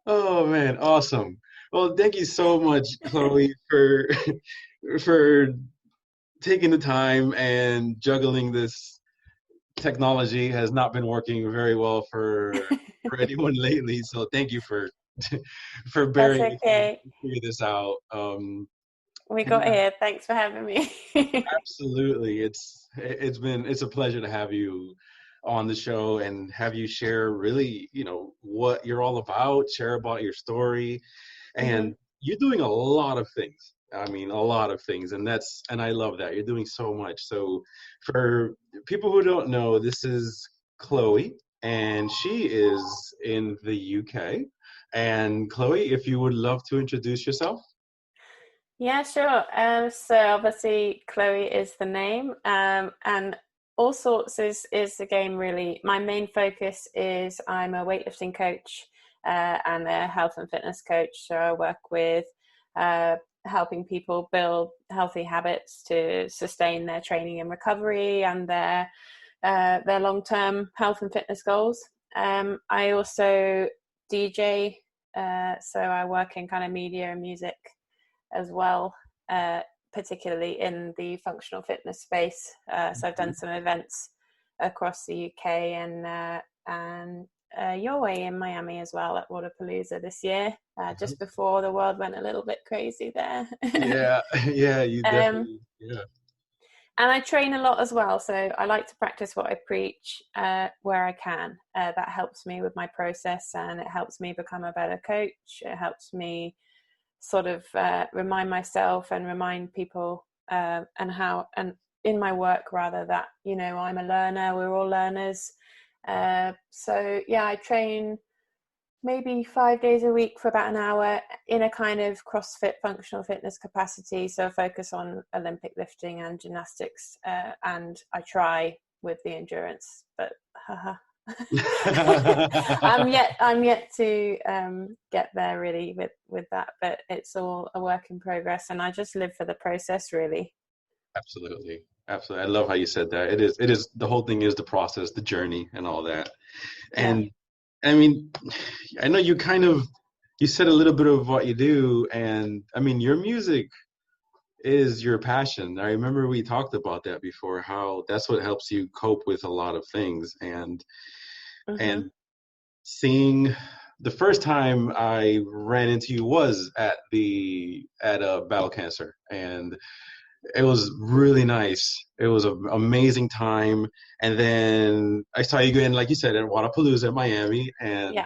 Oh man, awesome. Well, thank you so much, Chloe, for for taking the time and juggling this. Technology has not been working very well for anyone lately, so thank you for for That's bearing with me okay. to figure this out. We And got yeah, here. Thanks for having me. absolutely. It's a pleasure to have you on the show and have you share really, what you're all about, share about your story. hmm And you're doing a lot of things. I mean, a lot of things, and I love that. You're doing so much. So for people who don't know, this is Chloe, and she is in the UK. And Chloe, if you would love to introduce yourself. Yeah, sure. So obviously Chloe is the name, and all sorts is the game really. My main focus is I'm a weightlifting coach and a health and fitness coach. So I work with uh, helping people build healthy habits to sustain their training and recovery and their long-term health and fitness goals. I also DJ, so I work in kind of media and music as well, uh, particularly in the functional fitness space. So I've done some events across the UK and your way in Miami as well at Waterpalooza this year, just before the world went a little bit crazy there. Yeah, yeah, you um, definitely, yeah. and I train a lot as well, so I like to practice what I preach where I can. That helps me with my process, and it helps me become a better coach. It helps me sort of remind myself and remind people and in my work rather that I'm a learner, we're all learners. So yeah, I train maybe 5 days a week for about an hour in a kind of CrossFit functional fitness capacity, so I focus on Olympic lifting and gymnastics, and I try with the endurance, but haha. I'm yet to get there really with that, but it's all a work in progress, and I just live for the process really. Absolutely. Absolutely. I love how you said that. It is the whole thing is the process, the journey and all that. Yeah. And I mean, I know you said a little bit of what you do, and I mean, your music is your passion. I remember we talked about that before, how that's what helps you cope with a lot of things. And hmm seeing the first time I ran into you was at a Battle Cancer, and it was really nice. It was an amazing time. And then I saw you again, like you said, at Wadapalooza in Miami, yeah. and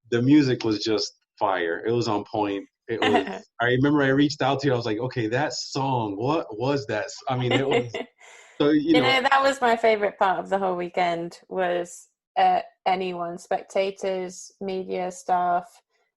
the music was just fire. It was on point. It was. I remember I reached out to you. I was like, okay, that song. What was that? I mean, it was. So That was my favorite part of the whole weekend was anyone, spectators, media staff,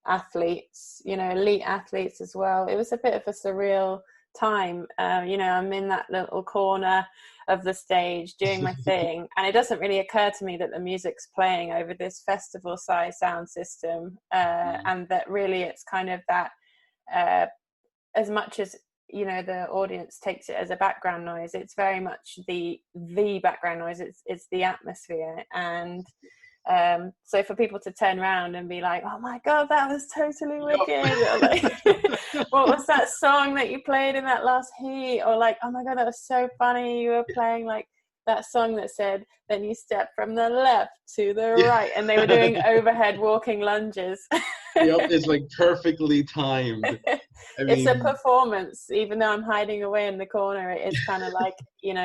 athletes, elite athletes as well. It was a bit of a surreal time. I'm in that little corner of the stage doing my thing, and it doesn't really occur to me that the music's playing over this festival size sound system, and that really it's kind of that uh, as much as the audience takes it as a background noise, it's very much the background noise. It's the atmosphere. And so for people to turn around and be like, oh my god, that was totally wicked, or like what was that song that you played in that last heat, or like, oh my god, that was so funny, you were playing like that song that said then you step from the left to the Yeah. right, and they were doing overhead walking lunges. Yep, it's like perfectly timed. I It's a mean, performance, even though I'm hiding away in the corner. It's kind of like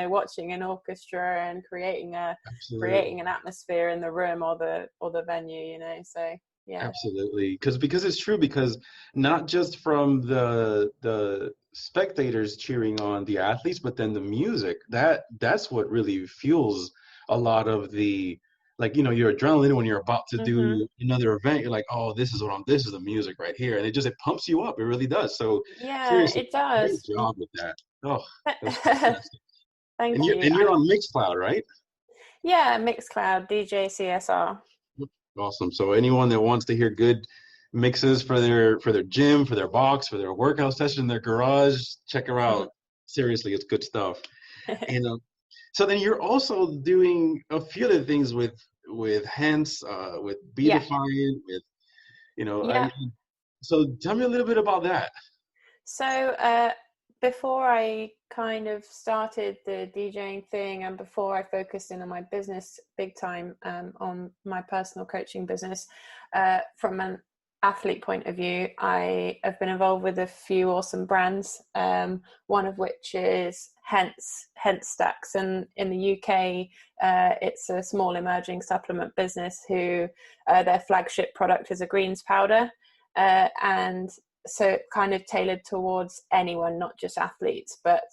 watching an orchestra and creating absolutely. an atmosphere in the room or the venue. So yeah. Absolutely, because it's true. Because not just from the spectators cheering on the athletes, but then the music that's what really fuels a lot of the, like, your adrenaline when you're about to hmm do another event. You're like, oh, this is the music right here, and it pumps you up. It really does. So Yeah, seriously, it great does. job with that. Oh, that's fantastic. And Thank you're you. and you're on Mixcloud, right? Yeah, Mixcloud DJ CSR. Awesome. So anyone that wants to hear good mixes for their gym, for their box, for their workout session, their garage, check her out. Seriously, it's good stuff. And so then you're also doing a few other things with Hence, with Yeah. Beatify, Yeah. So tell me a little bit about that. So before I kind of started the DJing thing, and before I focused in on my business big time, on my personal coaching business, from an athlete point of view, I have been involved with a few awesome brands, one of which is Hence Stacks, and in the UK it's a small emerging supplement business who their flagship product is a greens powder, and so kind of tailored towards anyone, not just athletes, but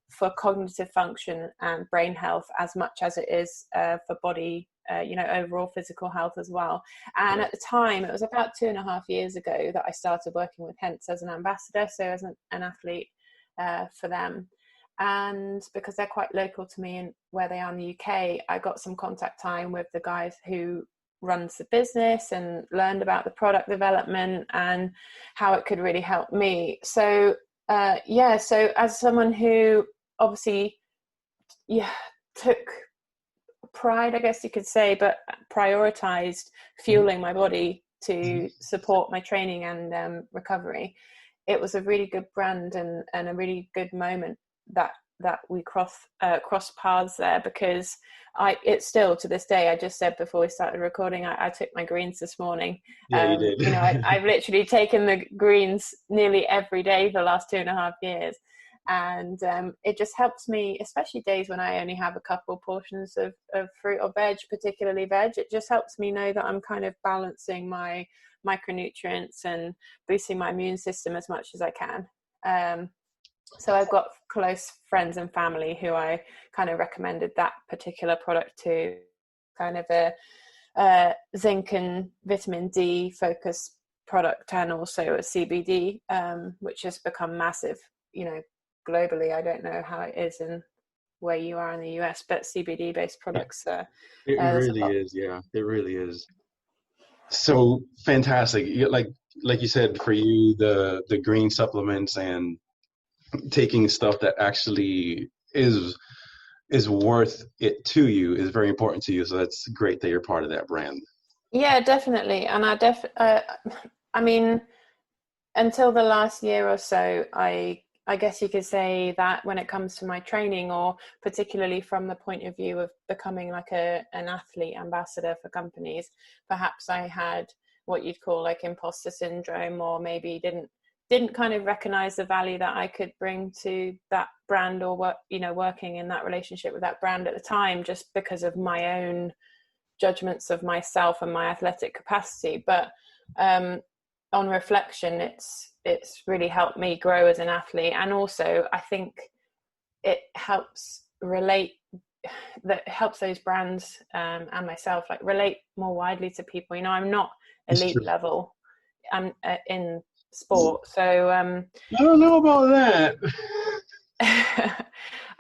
for cognitive function and brain health as much as it is for body, overall physical health as well. And at the time, it was about 2.5 years ago that I started working with Hence as an ambassador, so as an athlete for them. And because they're quite local to me and where they are in the UK, I got some contact time with the guys who runs the business and learned about the product development and how it could really help me. So so as someone who obviously took pride, I guess you could say, but prioritized fueling my body to support my training and recovery, it was a really good brand and a really good moment that we cross paths there, because it's still to this day, I just said before we started recording, I took my greens this morning. Yeah, you did. I've literally taken the greens nearly every day for the last 2.5 years. And it just helps me, especially days when I only have a couple portions of fruit or veg, particularly veg. It just helps me know that I'm kind of balancing my micronutrients and boosting my immune system as much as I can. So I've got close friends and family who I kind of recommended that particular product to, kind of a zinc and vitamin D focused product, and also a CBD, which has become massive, globally. I don't know how it is in where you are in the US, but CBD based products. It really is. Yeah, it really is. So fantastic. Like you said, for you, the green supplements and taking stuff that actually is worth it to you is very important to you. So that's great that you're part of that brand. Yeah, definitely. And I mean, until the last year or so, I guess you could say that when it comes to my training, or particularly from the point of view of becoming like an athlete ambassador for companies, perhaps I had what you'd call like imposter syndrome, or maybe didn't kind of recognize the value that I could bring to that brand, or working in that relationship with that brand at the time, just because of my own judgments of myself and my athletic capacity. But on reflection, it's really helped me grow as an athlete. And also I think it helps those brands and myself like relate more widely to people. I'm not elite level, I'm in sport, so I don't know about that.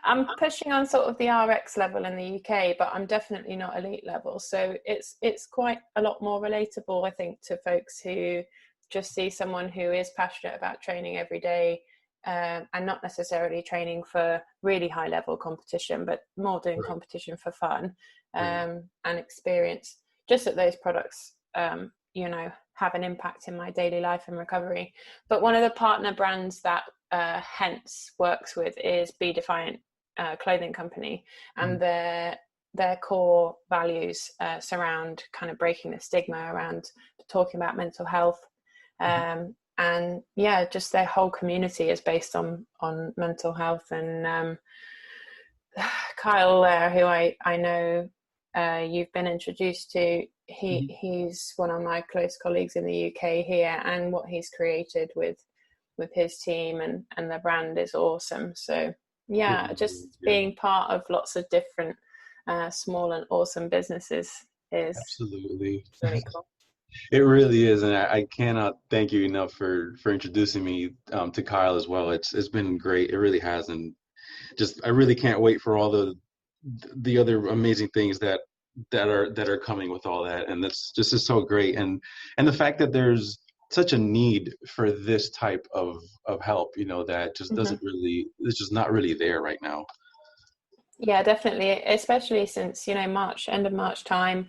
I'm pushing on sort of the RX level in the UK, but I'm definitely not elite level, so it's quite a lot more relatable, I think, to folks who just see someone who is passionate about training every day, and not necessarily training for really high level competition, but more doing competition for fun, and experience, just that those products have an impact in my daily life and recovery. But one of the partner brands that Hence works with is Be Defiant clothing company, and their core values surround kind of breaking the stigma around talking about mental health, and just their whole community is based on mental health. And Kyle, who I know you've been introduced to, he's one of my close colleagues in the UK here, and what he's created with his team and the brand is awesome. So being part of lots of different small and awesome businesses is absolutely really cool. It really is, and I cannot thank you enough for introducing me to Kyle as well. It's been great. It really has, and just I really can't wait for all the other amazing things that are coming with all that. And that's just is so great, and the fact that there's such a need for this type of help, that just doesn't really, it's just not really there right now. Yeah, definitely, especially since end of March time,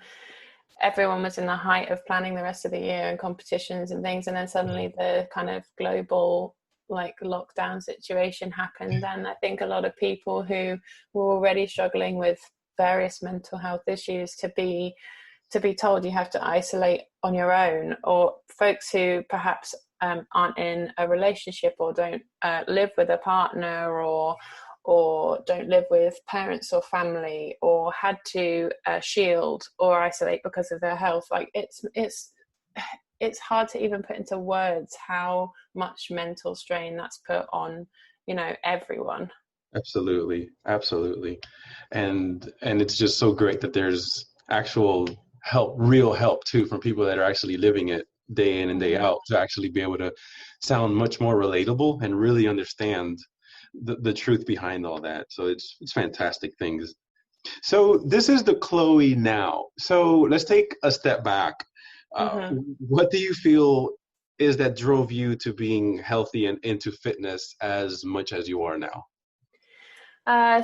everyone was in the height of planning the rest of the year and competitions and things, and then suddenly the kind of global like lockdown situation happened, and I think a lot of people who were already struggling with various mental health issues to be told you have to isolate on your own, or folks who perhaps aren't in a relationship or don't live with a partner, or don't live with parents or family, or had to shield or isolate because of their health. Like it's hard to even put into words how much mental strain that's put on, you know, everyone. Absolutely, absolutely. And it's just so great that there's actual help, real help too, from people that are actually living it day in and day out, to actually be able to sound much more relatable and really understand the truth behind all that. So it's fantastic things. So this is the Chloe now. So let's take a step back. Mm-hmm. What do you feel is that drove you to being healthy and into fitness as much as you are now?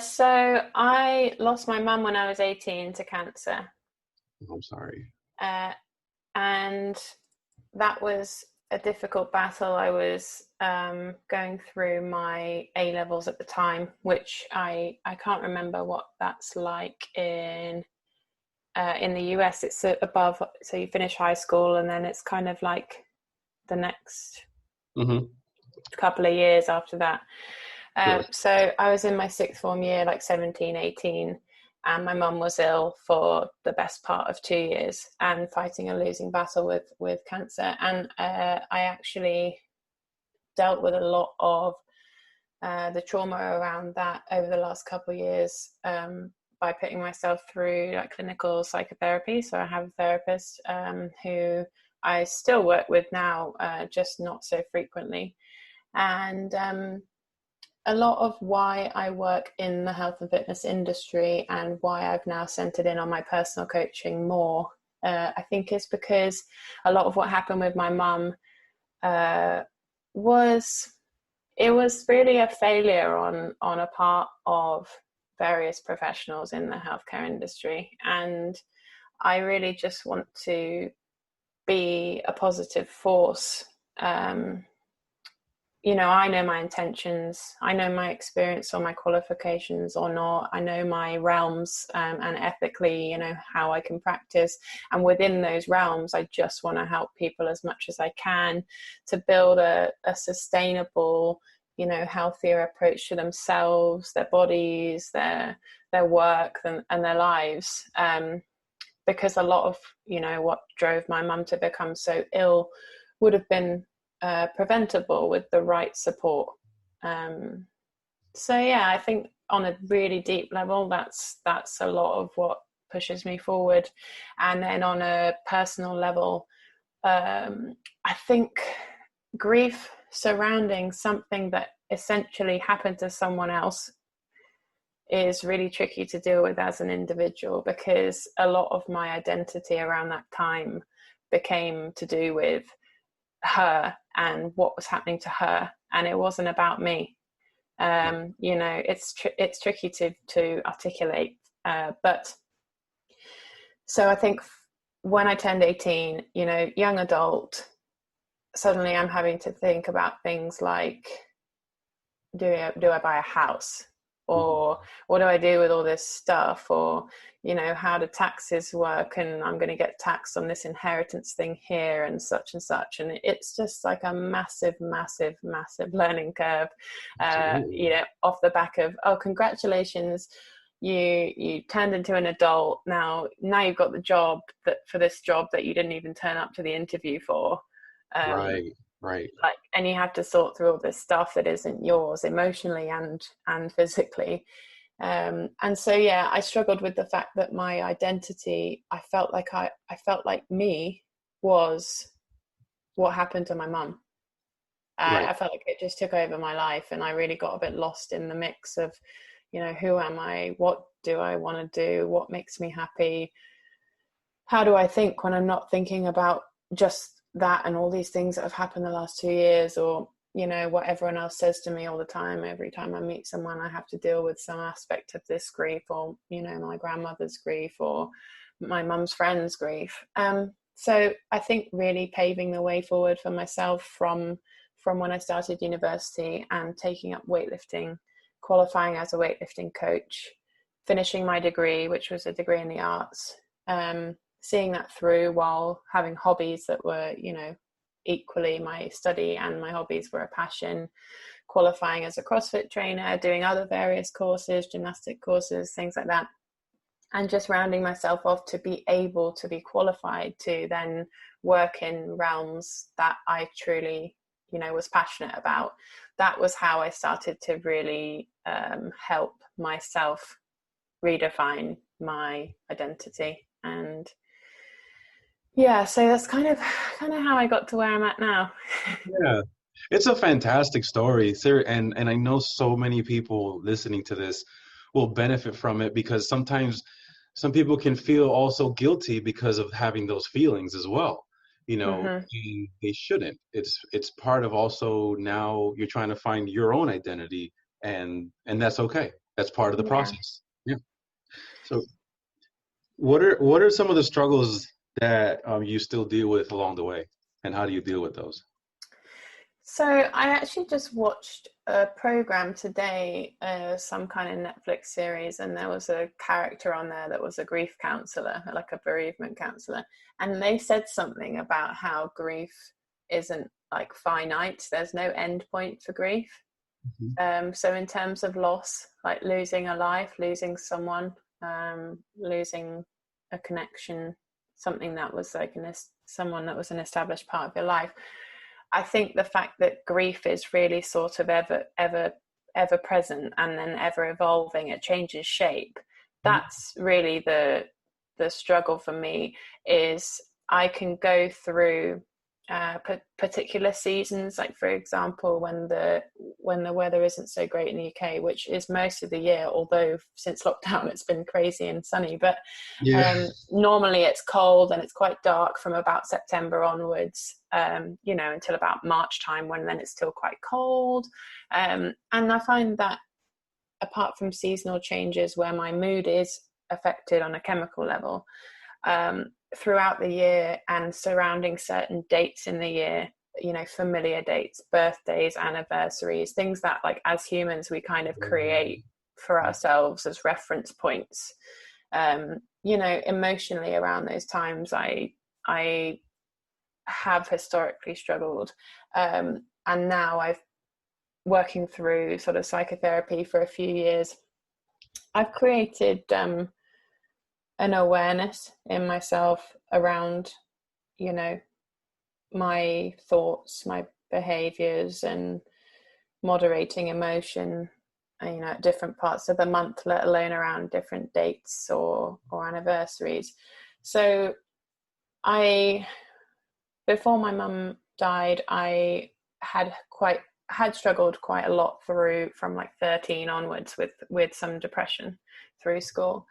So I lost my mum when I was 18 to cancer. I'm sorry. Uh, and that was a difficult battle. I was going through my A levels at the time, which I can't remember what that's like in the US. It's above, so you finish high school and then it's kind of like the next Mm-hmm. couple of years after that. Yes. So I was in my sixth form year, like 17, 18, and my mum was ill for the best part of 2 years and fighting a losing battle with cancer. And I actually dealt with a lot of the trauma around that over the last couple of years, by putting myself through like clinical psychotherapy. So I have a therapist who I still work with now, just not so frequently. And a lot of why I work in the health and fitness industry and why I've now centered in on my personal coaching more, I think is because a lot of what happened with my mum was really a failure on a part of various professionals in the healthcare industry. And I really just want to be a positive force. You know, I know my intentions, I know my experience or my qualifications or not, I know my realms, and ethically, you know, how I can practice. And within those realms, I just want to help people as much as I can to build a sustainable, you know, healthier approach to themselves, their bodies, their work and their lives. Because a lot of, you know, what drove my mum to become so ill would have been preventable with the right support. So yeah, I think on a really deep level, that's a lot of what pushes me forward. And then on a personal level, I think grief surrounding something that essentially happened to someone else is really tricky to deal with as an individual, because a lot of my identity around that time became to do with her and what was happening to her, and it wasn't about me. You know, it's tricky to articulate, but so I think when I turned 18, you know, young adult, suddenly I'm having to think about things like, do I buy a house, or what do I do with all this stuff, or, you know, how do taxes work, and I'm going to get taxed on this inheritance thing here and such, and it's just like a massive learning curve, you know, off the back of, oh, congratulations, you turned into an adult, now you've got the job for this job that you didn't even turn up to the interview for. Right. Like, and you have to sort through all this stuff that isn't yours emotionally and physically. And so yeah, I struggled with the fact that my identity, I felt like me was what happened to my mum. Right. I felt like it just took over my life, and I really got a bit lost in the mix of, you know, who am I, what do I want to do, what makes me happy, how do I think when I'm not thinking about just that and all these things that have happened the last 2 years, or, you know, what everyone else says to me all the time. Every time I meet someone, I have to deal with some aspect of this grief, or, you know, my grandmother's grief, or my mum's friends' grief. So I think really paving the way forward for myself from when I started university and taking up weightlifting, qualifying as a weightlifting coach, finishing my degree, which was a degree in the arts, seeing that through while having hobbies that were, you know, equally my study and my hobbies were a passion, qualifying as a CrossFit trainer, doing other various courses, gymnastic courses, things like that, and just rounding myself off to be able to be qualified to then work in realms that I truly, you know, was passionate about. That was how I started to really help myself redefine my identity. And yeah, so that's kind of how I got to where I'm at now. Yeah. It's a fantastic story, sir, and I know so many people listening to this will benefit from it, because sometimes some people can feel also guilty because of having those feelings as well. You know, Hmm. and they shouldn't. It's part of also, now you're trying to find your own identity, and that's okay. That's part of the Yeah. process. Yeah. So what are some of the struggles that you still deal with along the way, and how do you deal with those? So I actually just watched a program today, some kind of Netflix series, and there was a character on there that was a grief counselor, like a bereavement counselor, and they said something about how grief isn't like finite. There's no end point for grief. Mhm. So in terms of loss, like losing a life, losing someone, losing a connection, something that was like someone that was an established part of your life. I think the fact that grief is really sort of ever present and then ever evolving, it changes shape. That's really the struggle for me. Is I can go through particular seasons, like for example when the weather isn't so great in the UK, which is most of the year, although since lockdown it's been crazy and sunny, but Yeah. normally it's cold and it's quite dark from about September onwards, you know, until about March time, when then it's still quite cold. And I find that apart from seasonal changes where my mood is affected on a chemical level, throughout the year and surrounding certain dates in the year, you know, familiar dates, birthdays, anniversaries, things that like as humans we kind of create for ourselves as reference points. You know, emotionally around those times I have historically struggled, and now I've working through sort of psychotherapy for a few years. I've created an awareness in myself around, you know, my thoughts, my behaviors, and moderating emotion, you know, at different parts of the month, let alone around different dates or anniversaries. So I, before my mum died, I had struggled quite a lot through from like 13 onwards with some depression through school.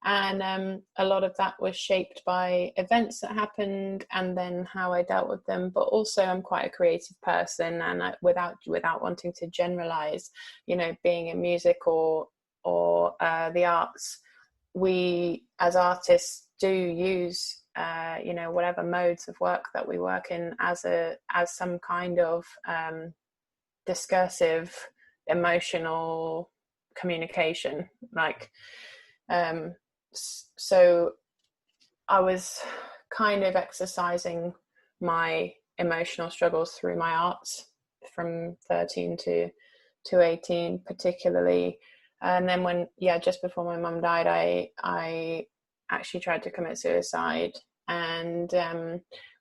And a lot of that was shaped by events that happened and then how I dealt with them. But also I'm quite a creative person, and without wanting to generalize, you know, being in music or the arts, we as artists do use you know, whatever modes of work that we work in as some kind of discursive emotional communication, like so I was kind of exercising my emotional struggles through my arts from 13 to 18 particularly. And then when, yeah, just before my mum died, I actually tried to commit suicide, and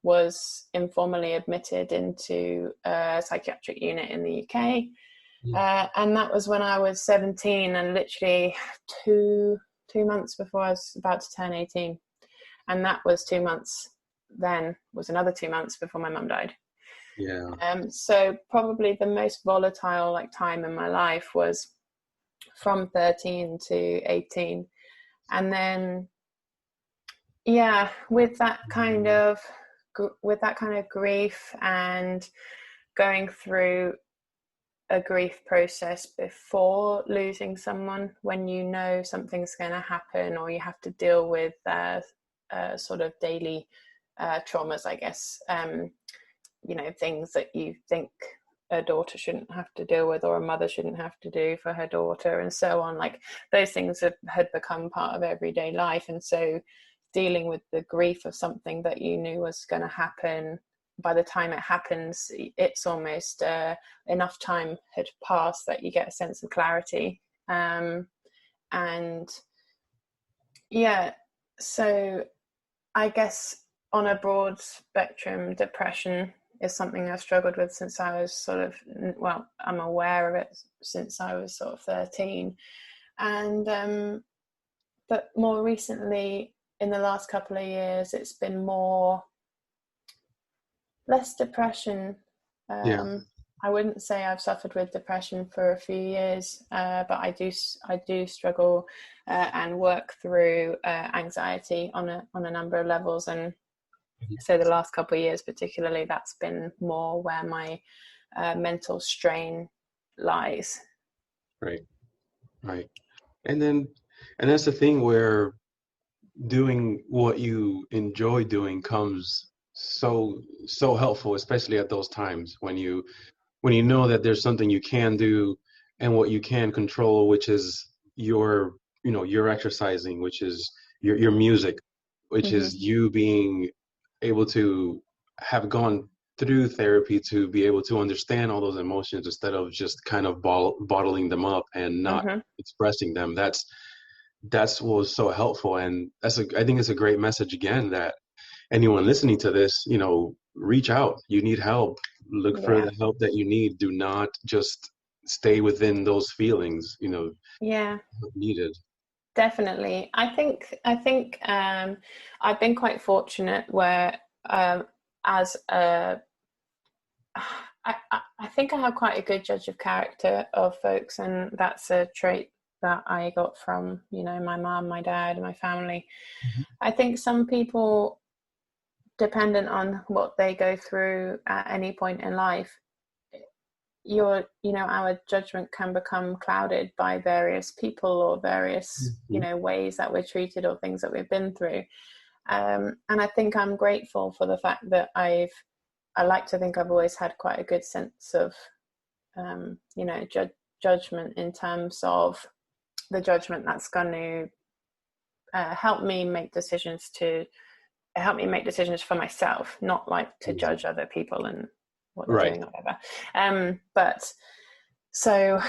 was informally admitted into a psychiatric unit in the UK. And that was when I was 17, and literally two months before I was about to turn 18. And that was 2 months, then was another 2 months before my mum died. Yeah. So probably the most volatile like time in my life was from 13 to 18. And then, yeah, with that kind of grief and going through a grief process before losing someone, when you know something's going to happen or you have to deal with sort of daily traumas, I guess. You know, things that you think a daughter shouldn't have to deal with, or a mother shouldn't have to do for her daughter, and so on. Like, those things had become part of everyday life, and so dealing with the grief of something that you knew was going to happen, by the time it happens, it's almost enough time had passed that you get a sense of clarity. And yeah, so I guess on a broad spectrum, depression is something I've struggled with since I was sort of, well, I'm aware of it since I was sort of 13. And but more recently, in the last couple of years, it's been less depression. I wouldn't say I've suffered with depression for a few years, but I do struggle and work through anxiety on a number of levels. And so the last couple of years particularly, that's been more where my mental strain lies. Right. And that's the thing where doing what you enjoy doing comes so helpful, especially at those times when you know that there's something you can do and what you can control, which is your exercising, which is your music, which is you being able to have gone through therapy to be able to understand all those emotions instead of just kind of bottling them up and not expressing them. That's what was so helpful. And I think it's a great message again, that anyone listening to this, reach out. You need help. Look for the help that you need. Do not just stay within those feelings, needed. Definitely. I think I've been quite fortunate where as a I think I have quite a good judge of character of folks, and that's a trait that I got from, my mom, my dad, my family. I think some people, dependent on what they go through at any point in life, our judgment can become clouded by various people or various, ways that we're treated or things that we've been through. And I think I'm grateful for the fact that I like to think I've always had quite a good sense of, judgment, in terms of the judgment that's going to help me make decisions for myself, not like to judge other people and what they're doing or whatever. But so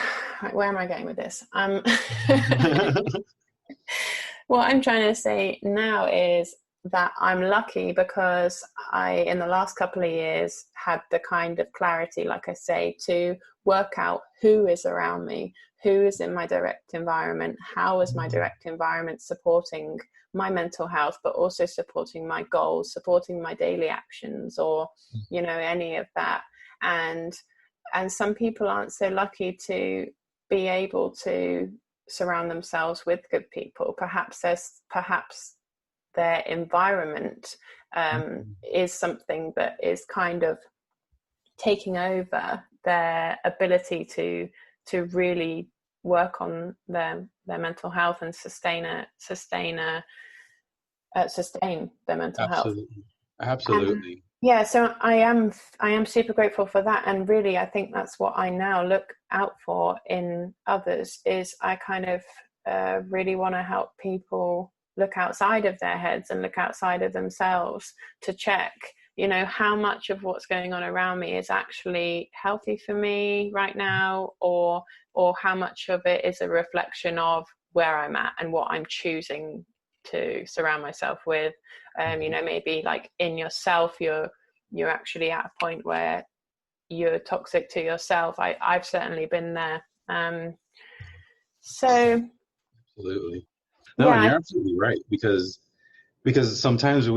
where am I going with this? What I'm trying to say now is that I'm lucky because I, in the last couple of years, had the kind of clarity, like I say, to work out who is around me, who is in my direct environment, how is my direct environment supporting my mental health, but also supporting my goals, supporting my daily actions, or, any of that. And some people aren't so lucky to be able to surround themselves with good people. Perhaps their environment is something that is kind of taking over their ability to really work on their mental health and sustain their mental health. Absolutely. So I am super grateful for that, and really I think that's what I now look out for in others. Is I kind of really want to help people look outside of their heads and look outside of themselves to check, how much of what's going on around me is actually healthy for me right now, or how much of it is a reflection of where I'm at and what I'm choosing to surround myself with. Maybe like in yourself, you're actually at a point where you're toxic to yourself. I've certainly been there. So absolutely. No, and you're absolutely right, because sometimes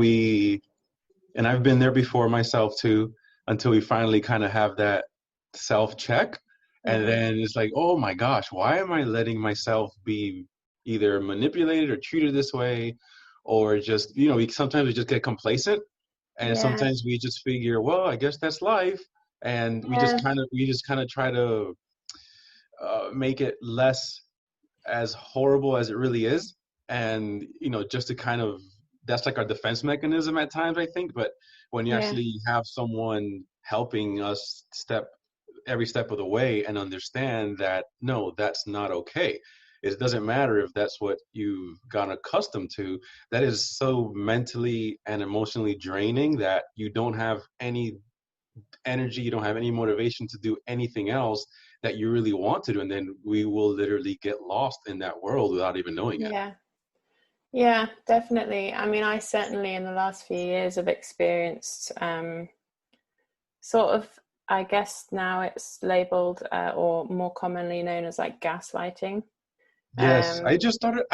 and I've been there before myself too, until we finally kind of have that self check. And then it's like, oh my gosh, why am I letting myself be either manipulated or treated this way? Or just, sometimes we just get complacent, and sometimes we just figure, well, I guess that's life. And we just kind of try to make it less as horrible as it really is. And, just to kind of that's like our defense mechanism at times, I think. But when you Yeah. actually have someone helping us every step of the way and understand that no, that's not okay. It doesn't matter if that's what you've gotten accustomed to. That is so mentally and emotionally draining that you don't have any energy, you don't have any motivation to do anything else that you really want to do. And then we will literally get lost in that world without even knowing it. Yeah. Yeah, definitely. I mean, I certainly in the last few years have experienced sort of, I guess now it's labeled or more commonly known as like gaslighting. Yes, Um, I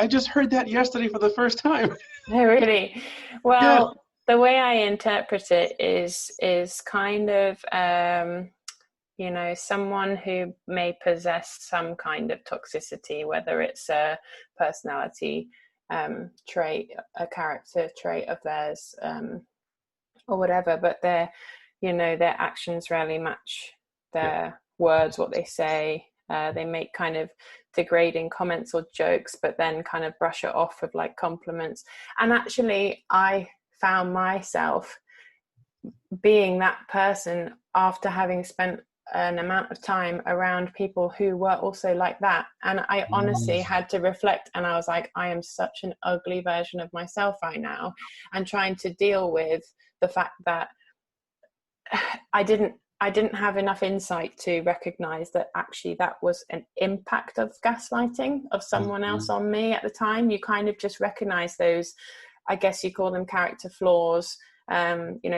just heard that yesterday for the first time. really? Yeah. Well, the way I interpret it is kind of someone who may possess some kind of toxicity, whether it's a personality trait, a character trait of theirs, or whatever, but their actions rarely match Yeah. their words, what they say. They make kind of degrading comments or jokes, but then kind of brush it off with like compliments. And actually, I found myself being that person after having spent an amount of time around people who were also like that. And I honestly Mm. had to reflect, and I was like, I am such an ugly version of myself right now, and trying to deal with the fact that I didn't have enough insight to recognize that actually that was an impact of gaslighting of someone else Mhm. on me at the time. You kind of just recognize those, I guess you call them character flaws,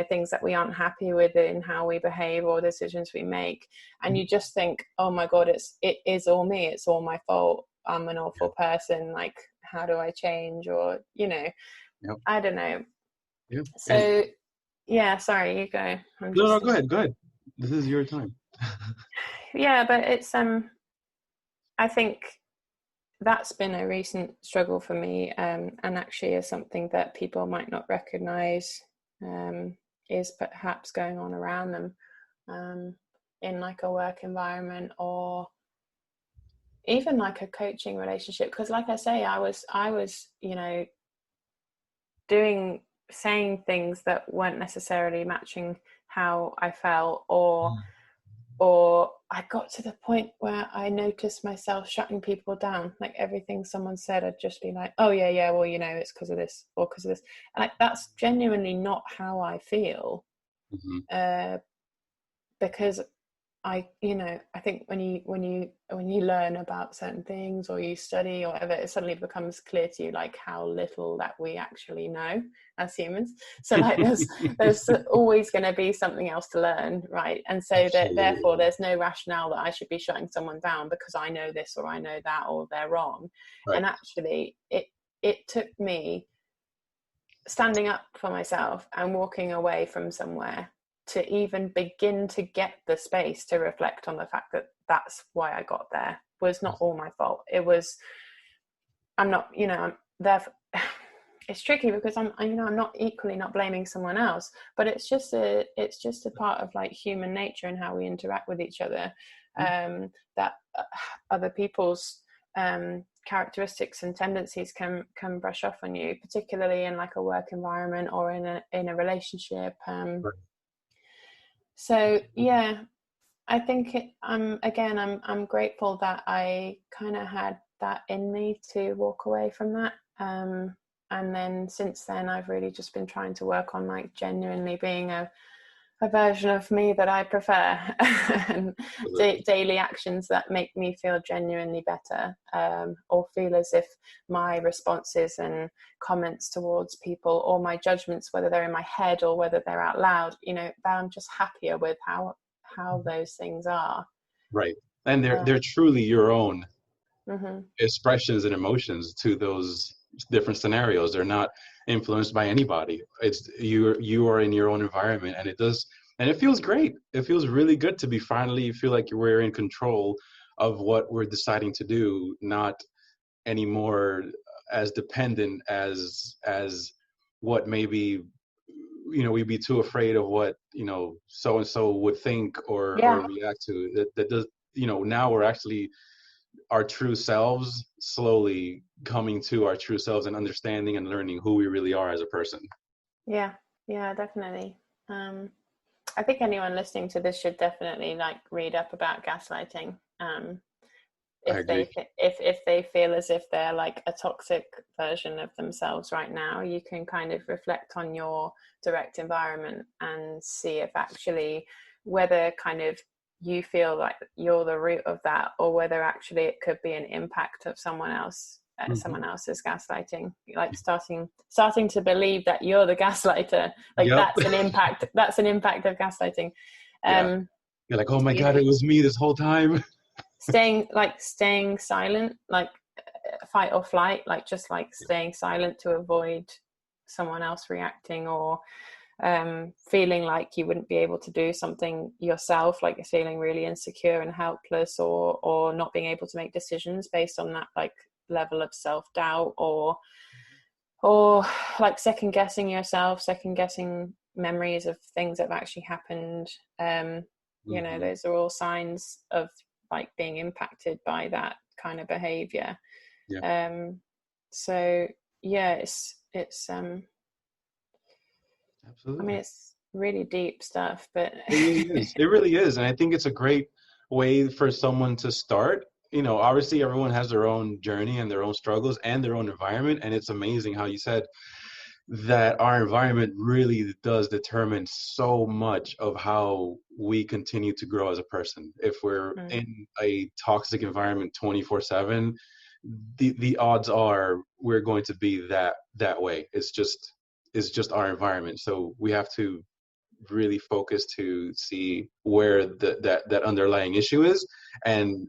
things that we aren't happy with in how we behave or decisions we make. And you just think, oh my God, it is all me. It's all my fault. I'm an awful person. Like, how do I change? Or, Yep. I don't know. Yeah. And So yeah, sorry, you go. I'm no, just go ahead. Go ahead. This is your time. yeah, but it's I think that's been a recent struggle for me, and actually is something that people might not recognize is perhaps going on around them, in like a work environment or even like a coaching relationship. Because like I say, I was saying things that weren't necessarily matching how I felt, or I got to the point where I noticed myself shutting people down. Like everything someone said, I'd just be like, oh yeah, well, it's because of this or because of this. And that's genuinely not how I feel. Mm-hmm. Because I think when you learn about certain things or you study or whatever, it suddenly becomes clear to you like how little that we actually know as humans. So like there's always going to be something else to learn, right? And so that therefore there's no rationale that I should be shutting someone down because I know this or I know that or they're wrong. Right. And actually it took me standing up for myself and walking away from somewhere to even begin to get the space to reflect on the fact that that's why I got there was not all my fault. It was, I'm not, I'm there. It's tricky because I'm not equally not blaming someone else, but it's just a part of like human nature and how we interact with each other. That other people's characteristics and tendencies can brush off on you, particularly in like a work environment or in a relationship. Right. So yeah, I think I'm grateful that I kind of had that in me to walk away from that. And then since then, I've really just been trying to work on like genuinely being a version of me that I prefer, and daily actions that make me feel genuinely better, or feel as if my responses and comments towards people or my judgments, whether they're in my head or whether they're out loud, that I'm just happier with how those things are. Right. And they're truly your own Mm-hmm. expressions and emotions to those different scenarios. They're not influenced by anybody. It's you are in your own environment, and it feels great. It feels really good to be finally feel like we're in control of what we're deciding to do, not anymore as dependent as what maybe we'd be too afraid of what so and so would think or react to. That does now we're actually our true selves, slowly coming to our true selves and understanding and learning who we really are as a person. Yeah, yeah, definitely. I think anyone listening to this should definitely like read up about gaslighting. I If agree. if they feel as if they're like a toxic version of themselves right now, you can kind of reflect on your direct environment and see if actually whether kind of you feel like you're the root of that, or whether actually it could be an impact of someone else, Hmm. someone else's gaslighting, like starting to believe that you're the gaslighter, like Yep. that's an impact of gaslighting. Yeah. um You're like, oh my you God, know, it was me this whole time. staying silent, like fight or flight, like just like staying silent to avoid someone else reacting, or feeling like you wouldn't be able to do something yourself, like you're feeling really insecure and helpless, or not being able to make decisions based on that like level of self-doubt, or like second guessing yourself, second guessing memories of things that have actually happened. Hmm. Those are all signs of like being impacted by that kind of behavior. Yeah, So yeah, it's I mean, absolutely. it's really deep stuff, but It really is. It really is. And I think it's a great way for someone to start. Obviously everyone has their own journey and their own struggles and their own environment. And it's amazing how you said that our environment really does determine so much of how we continue to grow as a person. If we're mm, in a toxic environment 24/7, the odds are we're going to be that way. It's just our environment. So we have to really focus to see where that underlying issue is, and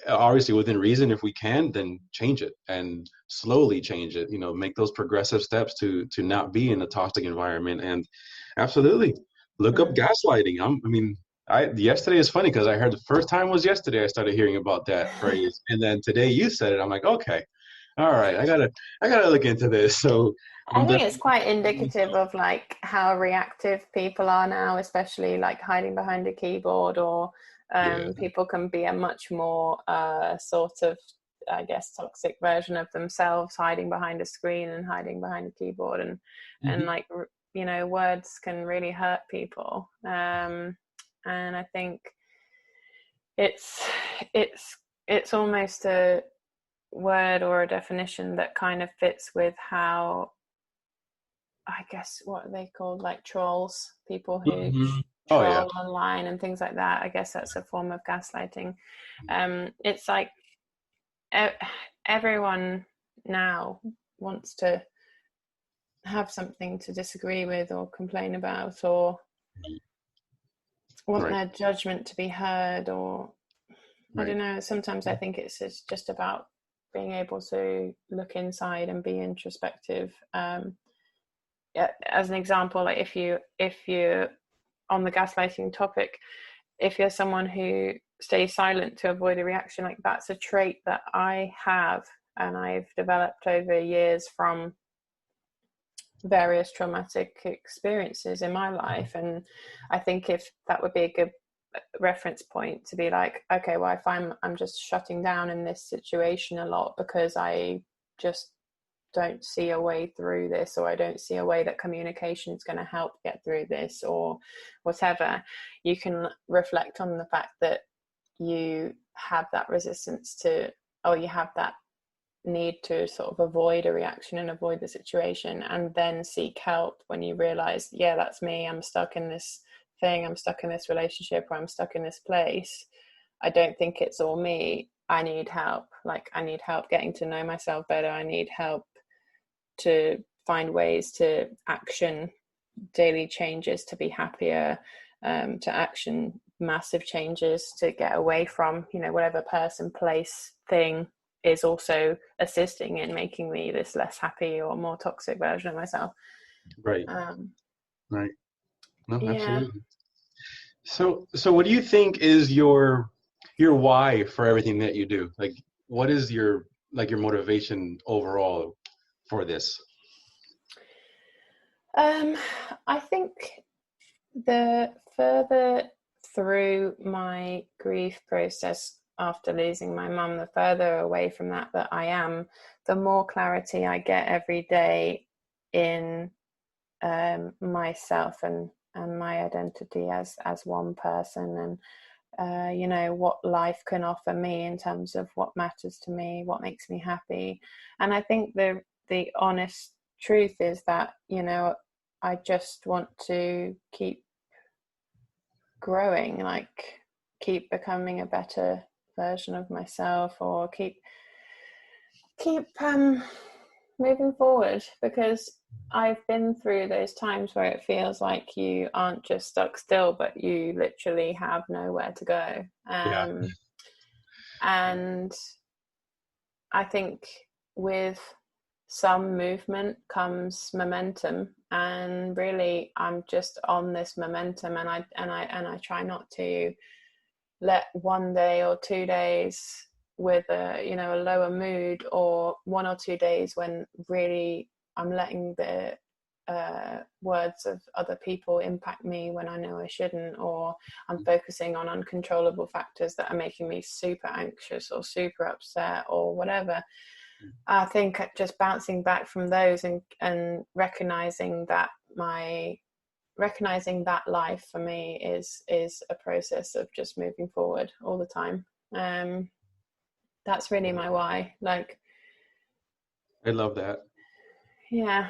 obviously within reason, if we can, then change it and slowly change it, make those progressive steps to not be in a toxic environment. And absolutely look up mm. gaslighting. I mean, I yesterday is funny because I heard the first time was yesterday I started hearing about that phrase, and then today you said it. I'm like, okay, all right, I gotta look into this. So I I'm think it's quite definitely. indicative of like how reactive people are now, especially like hiding behind a keyboard, or Yeah. people can be a much more sort of, I guess, toxic version of themselves, hiding behind a screen and hiding behind a keyboard, and Hmm. like words can really hurt people. And I think it's it's it's almost a word or a definition that kind of fits with how, I guess, what are they called, like trolls, people who Hmm. Oh yeah. troll online and things like that. I guess that's a form of gaslighting. It's like e- everyone now wants to have something to disagree with or complain about, or want Right. their judgment to be heard, or I Right. don't know. Sometimes I think it's just about being able to look inside and be introspective. As an example, like if you on the gaslighting topic, if you're someone who stays silent to avoid a reaction, like that's a trait that I have and I've developed over years from various traumatic experiences in my life. And I think if that would be a good reference point to be like, okay, well, if I'm just shutting down in this situation a lot because I just don't see a way through this, or I don't see a way that communication is going to help get through this, or whatever, you can reflect on the fact that you have that resistance to, or you have that need to sort of avoid a reaction and avoid the situation, and then seek help when you realize, yeah, that's me, I'm stuck in this thing, I'm stuck in this relationship, or I'm stuck in this place. I don't think it's all me. I need help. Like, I need help getting to know myself better. I need help to find ways to action daily changes to be happier, to action massive changes to get away from, whatever person, place, thing is also assisting in making me this less happy or more toxic version of myself. Right. Um, Right. No, yeah. absolutely. So what do you think is your why for everything that you do? Like, what is your motivation overall for this? Um, I think the further through my grief process after losing my mum, the further away from that I am, the more clarity I get every day in myself and my identity as one person, and you know, what life can offer me in terms of what matters to me, what makes me happy. And I think the honest truth is that, you know, I just want to keep growing, like keep becoming a better version of myself, or keep moving forward, because I've been through those times where it feels like you aren't just stuck still, but you literally have nowhere to go. Yeah. And I think with some movement comes momentum, and really I'm just on this momentum, and I try not to let one day or 2 days with a, you know, a lower mood, or 1 or 2 days when really I'm letting the words of other people impact me when I know I shouldn't, or I'm focusing on uncontrollable factors that are making me super anxious or super upset or whatever. I think just bouncing back from those and recognizing that life for me is a process of just moving forward all the time. That's really my why. Like, I love that. yeah.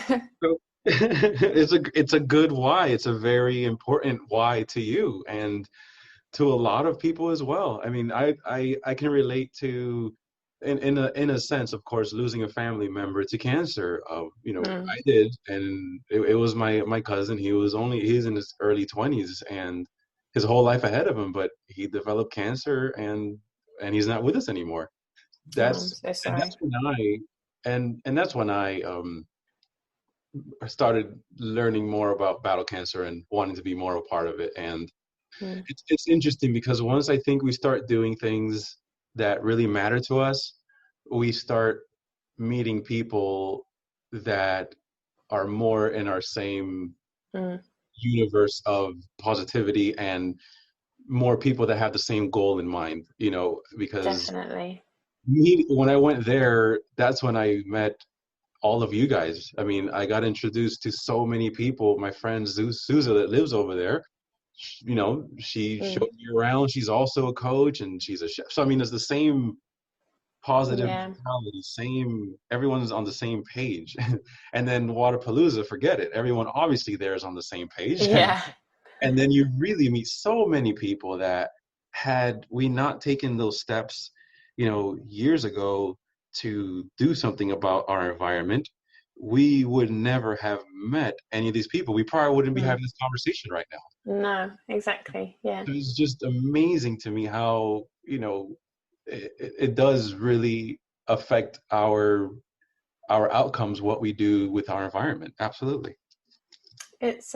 So it's a good why. It's a very important why to you and to a lot of people as well. I mean, I can relate to in a sense, of course, losing a family member to cancer. You know, I did, and it was my cousin. He's in his early 20s and his whole life ahead of him, but he developed cancer and he's not with us anymore. I'm That's so and sorry. that's when I started learning more about battle cancer and wanting to be more a part of it. And it's interesting because once I think we start doing things that really matter to us, we start meeting people that are more in our same universe of positivity, and more people that have the same goal in mind, you know, because Definitely. when I went there, that's when I met all of you guys. I mean, I got introduced to so many people. My friend Souza that lives over there, you know, she showed me around. She's also a coach and she's a chef. So I mean, it's the same positive Yeah. mentality, same, everyone's on the same page. And then Waterpalooza, forget it. Everyone obviously there is on the same page. Yeah. And then you really meet so many people that had we not taken those steps, you know, years ago to do something about our environment, we would never have met any of these people. We probably wouldn't be having this conversation right now. No, exactly. Yeah. So it's just amazing to me how, you know, it does really affect our outcomes, what we do with our environment. Absolutely. It's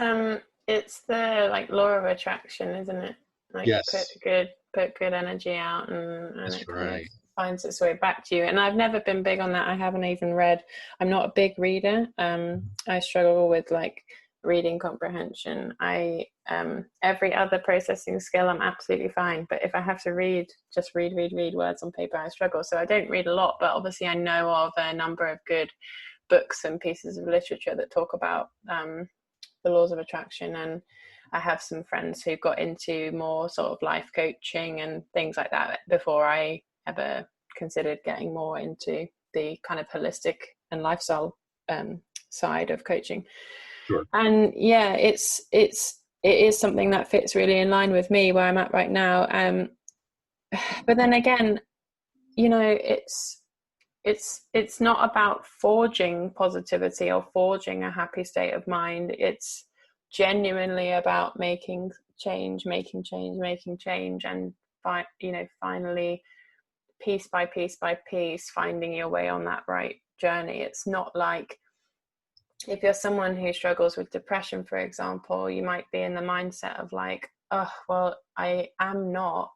the like law of attraction, isn't it? Like Yes, put good energy out, and that's it kind of right. finds its way back to you. And I've never been big on that. I haven't even read. I'm not a big reader. I struggle with like reading comprehension. I every other processing skill I'm absolutely fine, but if I have to read, just read words on paper, I struggle. So I don't read a lot, but obviously I know of a number of good books and pieces of literature that talk about the laws of attraction. And I have some friends who got into more sort of life coaching and things like that before I ever considered getting more into the kind of holistic and lifestyle side of coaching. Sure. And yeah, it is something that fits really in line with me where I'm at right now. But then again, you know, it's not about forging positivity or forging a happy state of mind. It's genuinely about making change, and finally, piece by piece, finding your way on that right journey. It's not like, if you're someone who struggles with depression, for example, you might be in the mindset of like, oh, well, I am not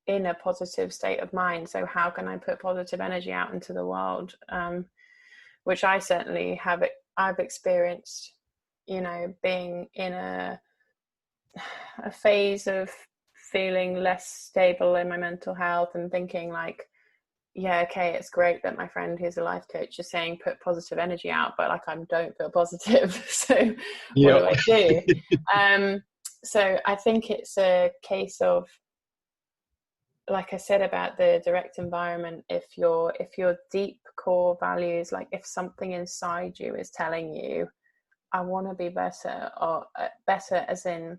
in a positive state of mind, so how can I put positive energy out into the world? Which I certainly I've experienced, you know, being in a phase of feeling less stable in my mental health and thinking like, yeah, okay, it's great that my friend who's a life coach is saying put positive energy out, but like I don't feel positive. So what do I do? So I think it's a case of, like I said about the direct environment, if your deep core values, like if something inside you is telling you, I want to be better, or better as in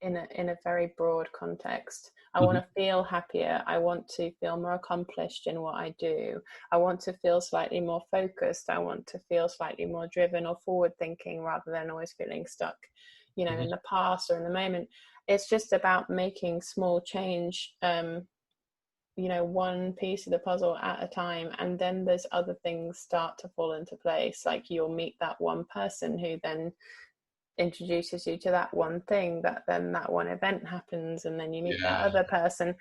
a very broad context. I want to feel happier. I want to feel more accomplished in what I do. I want to feel slightly more focused. I want to feel slightly more driven or forward thinking rather than always feeling stuck, in the past or in the moment. It's just about making small change, one piece of the puzzle at a time. And then there's other things start to fall into place. Like you'll meet that one person who then introduces you to that one thing, that one event happens, and then you meet that other person.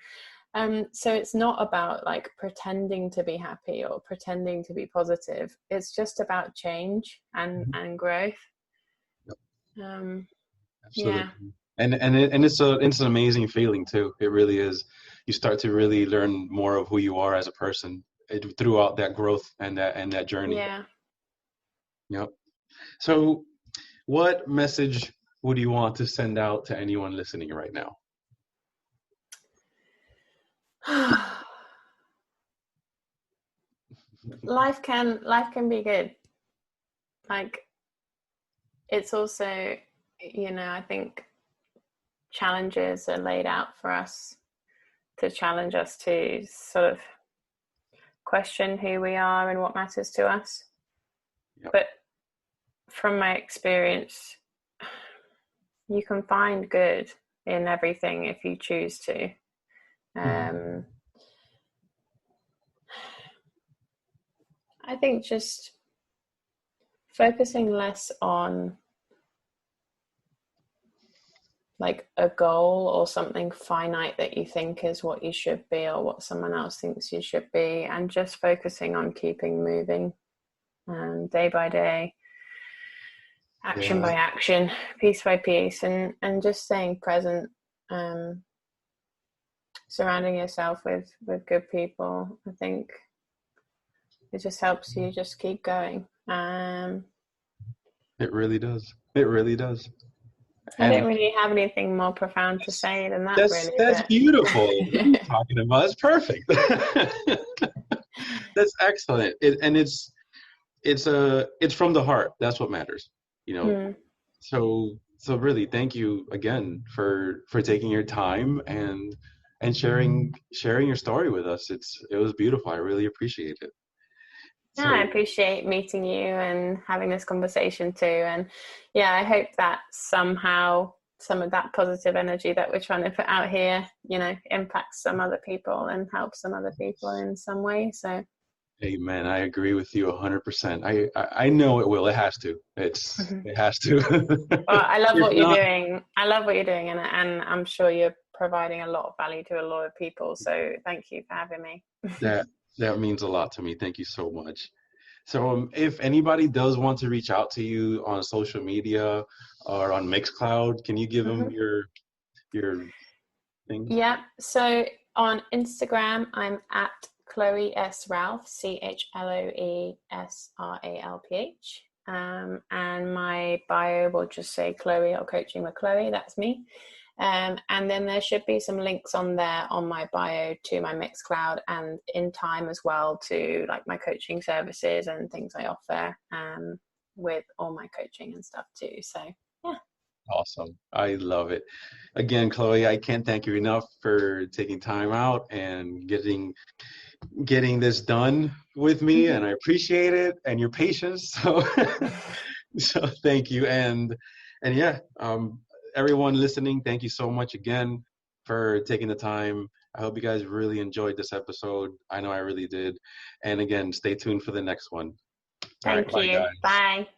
So it's not about like pretending to be happy or pretending to be positive. It's just about change and growth. Absolutely. Yeah. And it's an amazing feeling too. It really is. You start to really learn more of who you are as a person throughout that growth and that journey. Yeah. Yep. So what message would you want to send out to anyone listening right now? Life can be good. Like it's also, I think challenges are laid out for us to challenge us to sort of question who we are and what matters to us. Yep. But from my experience, you can find good in everything if you choose to. I think just focusing less on like a goal or something finite that you think is what you should be or what someone else thinks you should be, and just focusing on keeping moving, day by day, action by action, piece by piece, and just staying present, surrounding yourself with good people. I think it just helps you just keep going. It really does. It really does. I don't really have anything more profound to say than that. That's beautiful. What are you talking about? It's perfect. That's excellent. It's from the heart. That's what matters. So really, thank you again for taking your time and sharing your story with us. It was beautiful. I really appreciate it. Yeah, I appreciate meeting you and having this conversation too. And yeah, I hope that somehow some of that positive energy that we're trying to put out here, impacts some other people and helps some other people in some way. So, amen. I agree with you 100%. I know it will. It has to. It has to. Well, I love what you're doing. I love what you're doing, and I'm sure you're providing a lot of value to a lot of people. So, thank you for having me. That means a lot to me. Thank you so much. So if anybody does want to reach out to you on social media or on Mixcloud, can you give them your thing? Yeah. So on Instagram, I'm at Chloe S. Ralph, CHLOESRALPH. And my bio will just say Chloe or Coaching with Chloe. That's me. And then there should be some links on there on my bio to my Mixcloud, and in time as well to like my coaching services and things I offer, with all my coaching and stuff too. So yeah. Awesome. I love it. Again, Chloe, I can't thank you enough for taking time out and getting this done with me, and I appreciate it and your patience. So thank you. And yeah, everyone listening, thank you so much again for taking the time. I hope you guys really enjoyed this episode. I know I really did. And again, stay tuned for the next one. Thank you. Bye.